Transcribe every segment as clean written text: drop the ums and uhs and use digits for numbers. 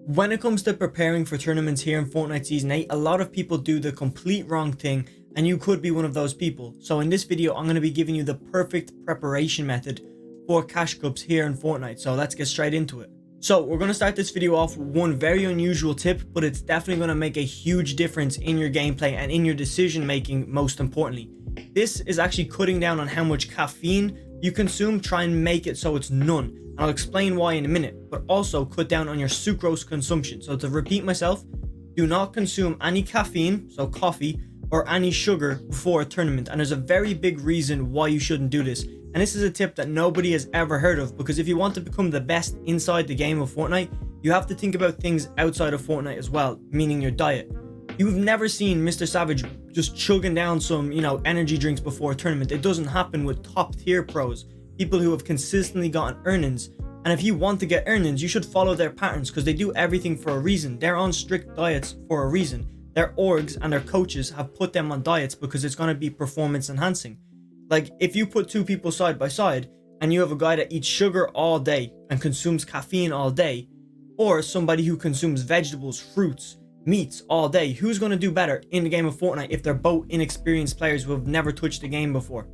When it comes to preparing for tournaments here in Fortnite Season 8, a lot of people do the complete wrong thing, and you could be one of those people. So in this video, I'm going to be giving you the perfect preparation method for cash cups here in Fortnite. So let's get straight into it. So we're going to start this video off with one very unusual tip, but it's definitely going to make a huge difference in your gameplay and in your decision making, most importantly. This is actually cutting down on how much caffeine you consume. Try and make it so it's none. I'll explain why in a minute, but also cut down on your sucrose consumption. So to repeat myself, do not consume any caffeine, so coffee, or any sugar before a tournament. And there's a very big reason why you shouldn't do this. And this is a tip that nobody has ever heard of, because if you want to become the best inside the game of Fortnite, you have to think about things outside of Fortnite as well, meaning your diet. You've never seen Mr. Savage just chugging down some, energy drinks before a tournament. It doesn't happen with top tier pros. People who have consistently gotten earnings. And if you want to get earnings, you should follow their patterns, because they do everything for a reason. They're on strict diets for a reason. Their orgs and their coaches have put them on diets because it's going to be performance enhancing. Like, if you put two people side by side and you have a guy that eats sugar all day and consumes caffeine all day, or somebody who consumes vegetables, fruits, meats all day, who's going to do better in the game of Fortnite if they're both inexperienced players who have never touched the game before?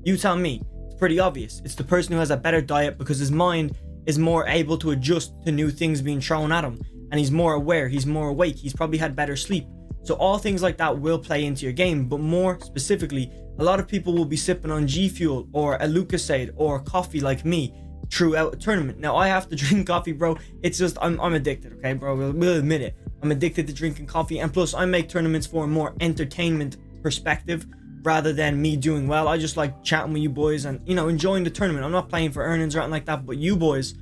You tell me. Pretty obvious. It's the person who has a better diet, because his mind is more able to adjust to new things being thrown at him, and he's more aware, he's more awake, he's probably had better sleep. So all things like that will play into your game. But more specifically, a lot of people will be sipping on G Fuel or a Lucasade or coffee like me throughout a tournament. Now, I have to drink coffee, bro. It's just I'm addicted, okay, bro? We'll admit it. I'm addicted to drinking coffee, and plus I make tournaments for a more entertainment perspective rather than me doing well. I just like chatting with you boys and, enjoying the tournament. I'm not playing for earnings or anything like that, but you boys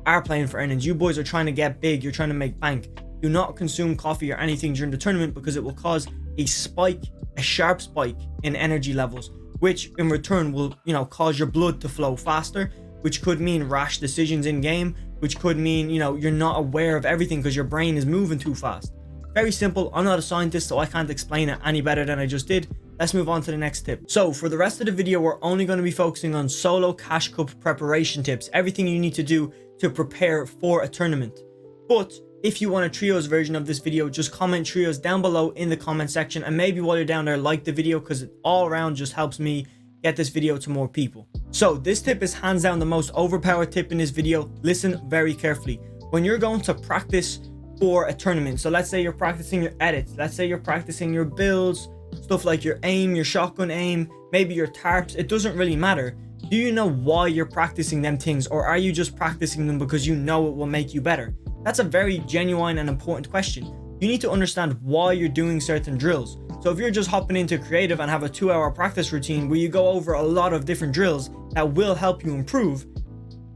are playing for earnings. You boys are trying to get big. You're trying to make bank. Do not consume coffee or anything during the tournament, because it will cause a spike, a sharp spike in energy levels, which in return will, cause your blood to flow faster, which could mean rash decisions in game, which could mean, you're not aware of everything because your brain is moving too fast. Very simple. I'm not a scientist, so I can't explain it any better than I just did. Let's move on to the next tip. So for the rest of the video, we're only going to be focusing on solo cash cup preparation tips, everything you need to do to prepare for a tournament. But if you want a trios version of this video, just comment trios down below in the comment section, and maybe while you're down there, like the video, because it all around just helps me get this video to more people. So this tip is hands down the most overpowered tip in this video. Listen very carefully. When you're going to practice for a tournament, so let's say you're practicing your edits, let's say you're practicing your builds, stuff like your aim, your shotgun aim, maybe your tarps, it doesn't really matter. Do you know why you're practicing them things, or are you just practicing them because you know it will make you better? That's a very genuine and important question. You need to understand why you're doing certain drills. So if you're just hopping into creative and have a 2-hour practice routine where you go over a lot of different drills that will help you improve,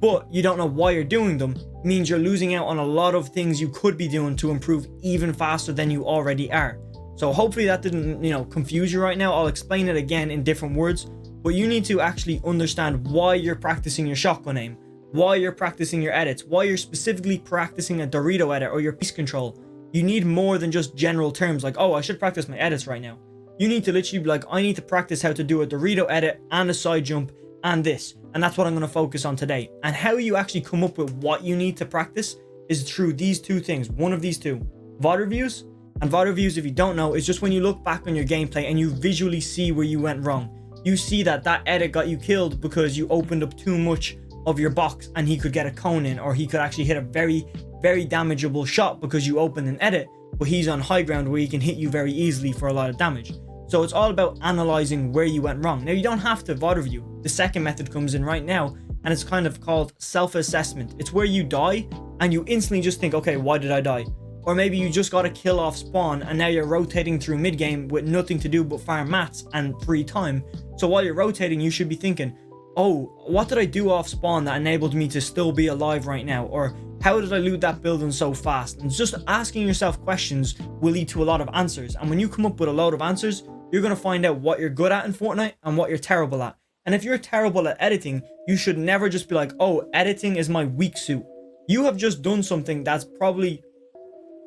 but you don't know why you're doing them, means you're losing out on a lot of things you could be doing to improve even faster than you already are. So hopefully that didn't, confuse you right now. I'll explain it again in different words, but you need to actually understand why you're practicing your shotgun aim, why you're practicing your edits, why you're specifically practicing a Dorito edit or your piece control. You need more than just general terms like, oh, I should practice my edits right now. You need to literally be like, I need to practice how to do a Dorito edit and a side jump and this. And that's what I'm going to focus on today. And how you actually come up with what you need to practice is through these two things. One of these two, VOD reviews. And VOD reviews, if you don't know, is just when you look back on your gameplay and you visually see where you went wrong. You see that edit got you killed because you opened up too much of your box and he could get a cone in, or he could actually hit a very, very damageable shot because you opened an edit, but he's on high ground where he can hit you very easily for a lot of damage. So it's all about analyzing where you went wrong. Now, you don't have to VOD review. The second method comes in right now, and it's kind of called self-assessment. It's where you die and you instantly just think, okay, why did I die? Or maybe you just got a kill off spawn and now you're rotating through mid game with nothing to do but farm mats and free time. So while you're rotating, you should be thinking, oh, what did I do off spawn that enabled me to still be alive right now? Or how did I loot that building so fast? And just asking yourself questions will lead to a lot of answers. And when you come up with a load of answers, you're going to find out what you're good at in Fortnite and what you're terrible at. And if you're terrible at editing, you should never just be like, oh, editing is my weak suit. You have just done something that's probably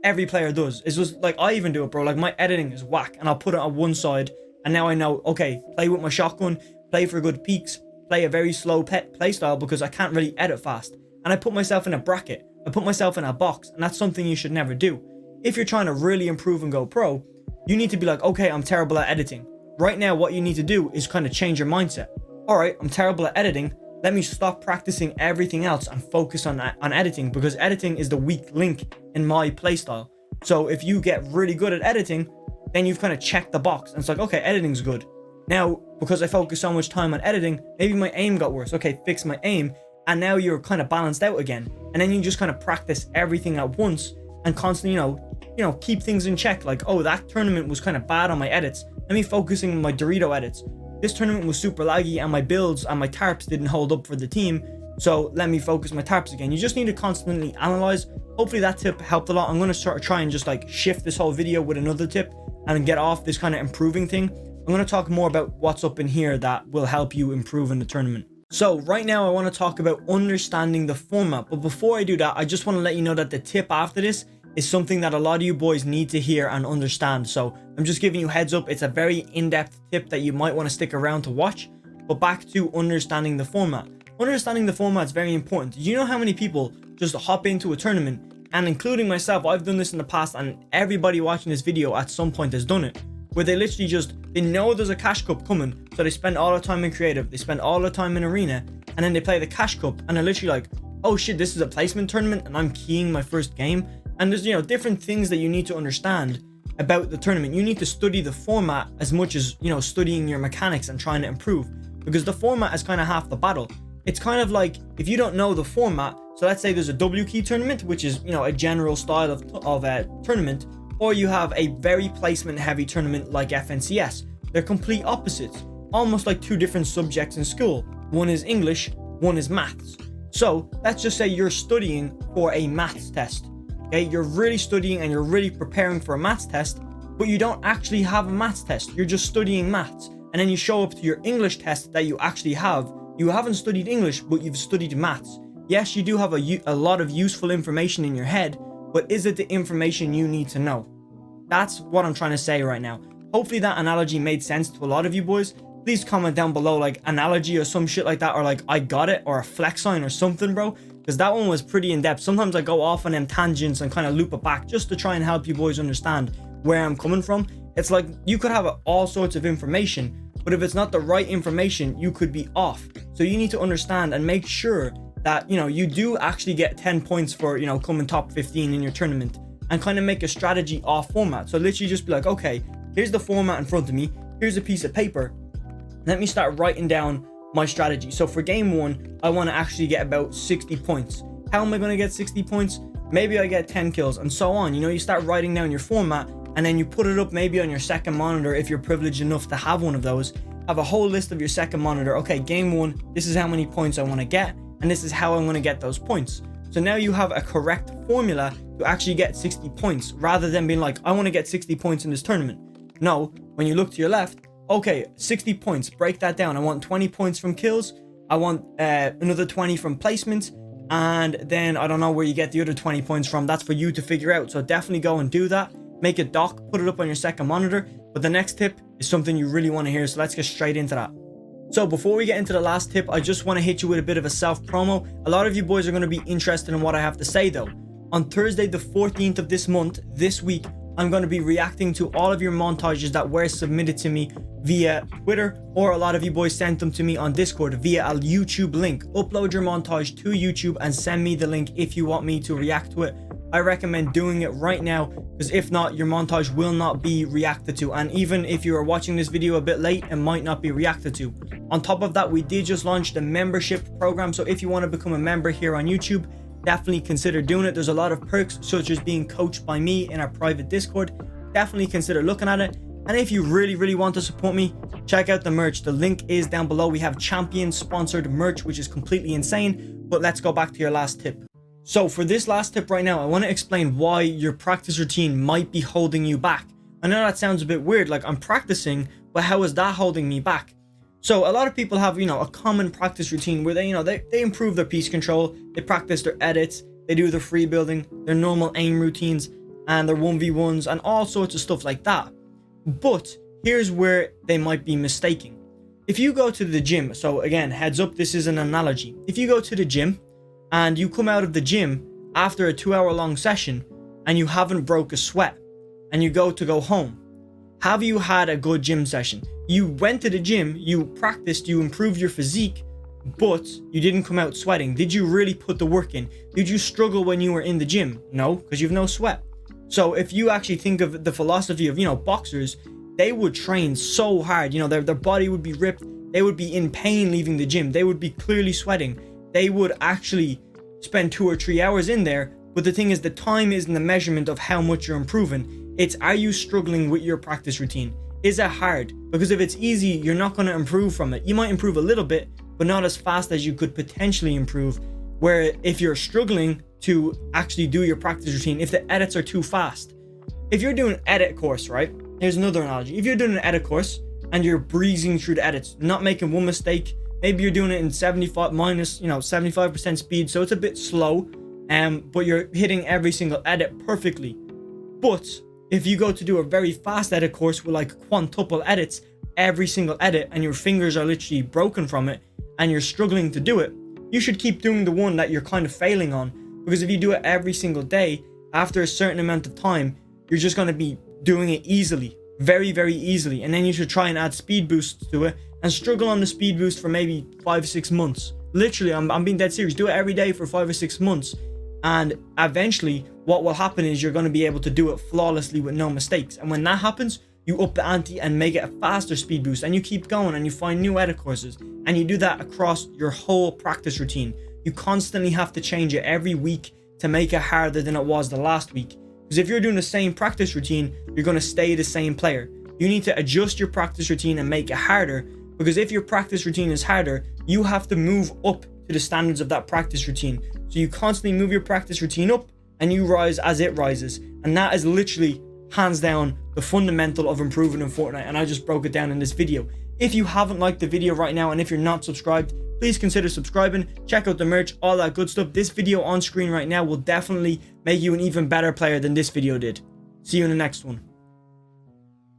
every player does. It's just like, I even do it, bro. Like, my editing is whack, and I'll put it on one side, and now I know, okay, play with my shotgun, play for good peaks, play a very slow play style because I can't really edit fast. And I put myself in a bracket I put myself in a box, and that's something you should never do. If you're trying to really improve and go pro, you need to be like, okay, I'm terrible at editing. Right now, what you need to do is kind of change your mindset. All right, I'm terrible at editing. Let me stop practicing everything else and focus on editing, because editing is the weak link in my playstyle. So if you get really good at editing, then you've kind of checked the box, and it's like, okay, editing's good. Now, because I focus so much time on editing, maybe my aim got worse. Okay, fix my aim, and now you're kind of balanced out again. And then you just kind of practice everything at once and constantly, keep things in check. Like, oh, that tournament was kind of bad on my edits. Let me focusing on my Dorito edits. This tournament was super laggy, and my builds and my tarps didn't hold up for the team. So let me focus my tarps again. You just need to constantly analyze. Hopefully that tip helped a lot. I'm going to try and just like shift this whole video with another tip and get off this kind of improving thing. I'm going to talk more about what's up in here that will help you improve in the tournament. So right now I want to talk about understanding the format. But before I do that, I just want to let you know that the tip after this is something that a lot of you boys need to hear and understand. So I'm just giving you heads up. It's a very in-depth tip that you might want to stick around to watch. But back to understanding the format. Understanding the format is very important. Do you know how many people just hop into a tournament, and including myself, I've done this in the past, and everybody watching this video at some point has done it, where they literally they know there's a cash cup coming, so they spend all the time in creative, they spend all the time in arena, and then they play the cash cup, and they're literally like, oh shit, this is a placement tournament, and I'm keying my first game. And there's, different things that you need to understand about the tournament. You need to study the format as much as, studying your mechanics and trying to improve, because the format is kind of half the battle. It's kind of like, if you don't know the format, so let's say there's a W key tournament, which is, a general style of a tournament, or you have a very placement heavy tournament like FNCS. They're complete opposites, almost like two different subjects in school. One is English, one is maths. So let's just say you're studying for a maths test. Okay, you're really studying and you're really preparing for a maths test, but you don't actually have a maths test. You're just studying maths. And then you show up to your English test that you actually have. You haven't studied English, but you've studied maths. Yes, you do have a lot of useful information in your head, but is it the information you need to know? That's what I'm trying to say right now. Hopefully that analogy made sense to a lot of you boys. Please comment down below like analogy or some shit like that, or like I got it, or a flex sign or something, bro. Because that one was pretty in-depth. Sometimes I go off on them tangents and kind of loop it back just to try and help you boys understand where I'm coming from. It's like you could have all sorts of information, but if it's not the right information, you could be off. So you need to understand and make sure that, you do actually get 10 points for, coming top 15 in your tournament, and kind of make a strategy off format. So literally just be like, okay, here's the format in front of me. Here's a piece of paper. Let me start writing down my strategy. So for game one, I want to actually get about 60 points. How am I going to get 60 points? Maybe I get 10 kills and so on. You start writing down your format, and then you put it up maybe on your second monitor if you're privileged enough to have one of those. Have a whole list of your second monitor. Okay, game one, this is how many points I want to get, and this is how I'm going to get those points. So now you have a correct formula to actually get 60 points, rather than being like, I want to get 60 points in this tournament. No, when you look to your left, okay, 60 points, break that down. I want 20 points from kills. I want another 20 from placements. And then I don't know where you get the other 20 points from. That's for you to figure out. So definitely go and do that. Make a doc, put it up on your second monitor. But the next tip is something you really want to hear. So let's get straight into that. So before we get into the last tip, I just want to hit you with a bit of a self-promo. A lot of you boys are going to be interested in what I have to say though. On Thursday, the 14th of this month, this week, I'm going to be reacting to all of your montages that were submitted to me via Twitter, or a lot of you boys sent them to me on Discord via a YouTube link. Upload your montage to YouTube and send me the link if you want me to react to it. I recommend doing it right now, because if not, your montage will not be reacted to. And even if you are watching this video a bit late, it might not be reacted to. On top of that, we did just launch the membership program. So if you want to become a member here on YouTube, definitely consider doing it. There's a lot of perks, such as being coached by me in our private Discord. Definitely consider looking at it. And if you really want to support me, check out the merch. The link is down below. We have champion sponsored merch, which is completely insane. But let's go back to your last tip. So for this last tip right now, I want to explain why your practice routine might be holding you back. I know that sounds a bit weird, like I'm practicing, but how is that holding me back? So a lot of people have, a common practice routine where they improve their piece control, they practice their edits, they do their free building, their normal aim routines, and their 1v1s, and all sorts of stuff like that. But here's where they might be mistaking. If you go to the gym, so again, heads up, this is an analogy. If you go to the gym and you come out of the gym after a 2 hour long session and you haven't broke a sweat and you go home, have you had a good gym session? You went to the gym, you practiced, you improved your physique, but you didn't come out sweating. Did you really put the work in? Did you struggle when you were in the gym? No, because you've no sweat. So if you actually think of the philosophy of, boxers, they would train so hard, their body would be ripped. They would be in pain leaving the gym. They would be clearly sweating. They would actually spend 2 or 3 hours in there. But the thing is, the time isn't the measurement of how much you're improving. It's, are you struggling with your practice routine? Is it hard? Because if it's easy, you're not going to improve from it. You might improve a little bit, but not as fast as you could potentially improve. Where if you're struggling to actually do your practice routine, if the edits are too fast, if you're doing an edit course, right? Here's another analogy. If you're doing an edit course and you're breezing through the edits, not making one mistake, maybe you're doing it in 75% speed, so it's a bit slow, but you're hitting every single edit perfectly. But if you go to do a very fast edit course with like quintuple edits, every single edit, and your fingers are literally broken from it, and you're struggling to do it, you should keep doing the one that you're kind of failing on. Because if you do it every single day, after a certain amount of time, you're just going to be doing it easily, very, very easily. And then you should try and add speed boosts to it and struggle on the speed boost for maybe 5-6 months. Literally, I'm being dead serious. Do it every day for 5 or 6 months. And eventually, what will happen is you're going to be able to do it flawlessly with no mistakes. And when that happens, you up the ante and make it a faster speed boost. And you keep going and you find new edit courses. And you do that across your whole practice routine. You constantly have to change it every week to make it harder than it was the last week. Because if you're doing the same practice routine, you're going to stay the same player. You need to adjust your practice routine and make it harder. Because if your practice routine is harder, you have to move up to the standards of that practice routine. So you constantly move your practice routine up and you rise as it rises. And that is literally, hands down, the fundamental of improving in Fortnite. And I just broke it down in this video. If you haven't liked the video right now and if you're not subscribed, please consider subscribing, check out the merch, all that good stuff. This video on screen right now will definitely make you an even better player than this video did. See you in the next one.